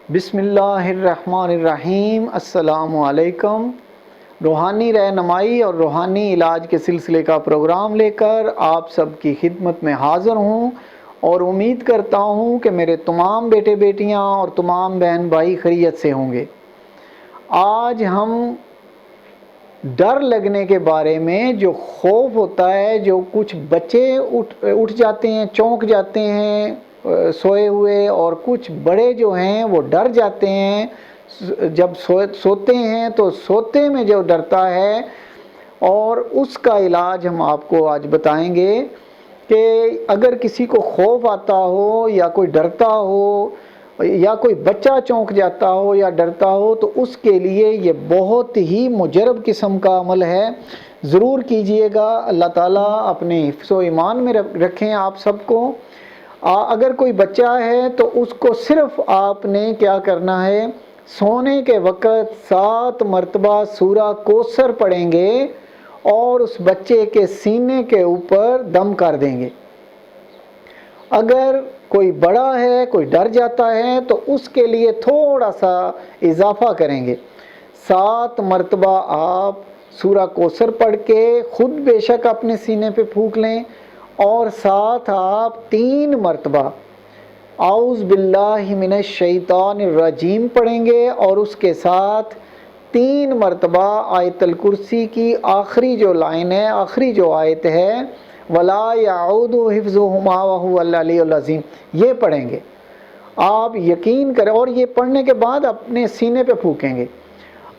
بسم اللہ الرحمن الرحیم۔ السلام علیکم۔ روحانی رہنمائی اور روحانی علاج کے سلسلے کا پروگرام لے کر آپ سب کی خدمت میں حاضر ہوں اور امید کرتا ہوں کہ میرے تمام بیٹے بیٹیاں اور تمام بہن بھائی خیریت سے ہوں گے۔ آج ہم ڈر لگنے کے بارے میں، جو خوف ہوتا ہے، جو کچھ بچے اٹھ جاتے ہیں، چونک جاتے ہیں سوئے ہوئے، اور کچھ بڑے جو ہیں وہ ڈر جاتے ہیں جب سوتے ہیں، تو سوتے میں جو ڈرتا ہے، اور اس کا علاج ہم آپ کو آج بتائیں گے کہ اگر کسی کو خوف آتا ہو یا کوئی ڈرتا ہو یا کوئی بچہ چونک جاتا ہو یا ڈرتا ہو، تو اس کے لیے یہ بہت ہی مجرب قسم کا عمل ہے، ضرور کیجئے گا۔ اللہ تعالیٰ اپنے حفظ و ایمان میں رکھیں آپ سب کو۔ اگر کوئی بچہ ہے تو اس کو صرف آپ نے کیا کرنا ہے، سونے کے وقت 7 مرتبہ سورہ کوثر پڑھیں گے اور اس بچے کے سینے کے اوپر دم کر دیں گے۔ اگر کوئی بڑا ہے، کوئی ڈر جاتا ہے، تو اس کے لیے تھوڑا سا اضافہ کریں گے۔ 7 مرتبہ آپ سورہ کوثر پڑھ کے خود بے شک اپنے سینے پہ پھونک لیں، اور ساتھ آپ 3 مرتبہ اعوذ باللہ من الشیطان الرجیم پڑھیں گے، اور اس کے ساتھ 3 مرتبہ آیت الکرسی کی آخری جو لائن ہے، آخری جو آیت ہے، وَلَا يَعُودُ حِفْظُهُمَا وَهُوَ الْعَلِيُّ الْعَظِيمُ، یہ پڑھیں گے۔ آپ یقین کریں، اور یہ پڑھنے کے بعد اپنے سینے پہ پھونکیں گے۔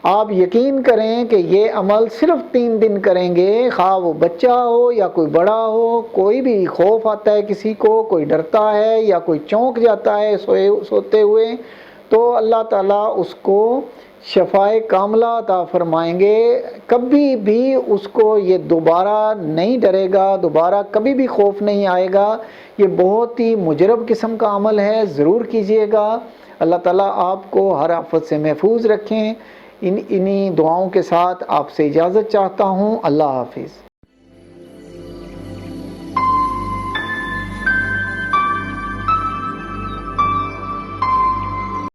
آپ یقین کریں کہ یہ عمل صرف 3 دن کریں گے، خواہ وہ بچہ ہو یا کوئی بڑا ہو، کوئی بھی خوف آتا ہے کسی کو، کوئی ڈرتا ہے یا کوئی چونک جاتا ہے سوتے ہوئے، تو اللہ تعالیٰ اس کو شفائے کاملہ عطا فرمائیں گے۔ کبھی بھی اس کو یہ دوبارہ نہیں ڈرے گا، دوبارہ کبھی بھی خوف نہیں آئے گا۔ یہ بہت ہی مجرب قسم کا عمل ہے، ضرور کیجئے گا۔ اللہ تعالیٰ آپ کو ہر آفت سے محفوظ رکھیں۔ انہی دعاؤں کے ساتھ آپ سے اجازت چاہتا ہوں۔ اللہ حافظ۔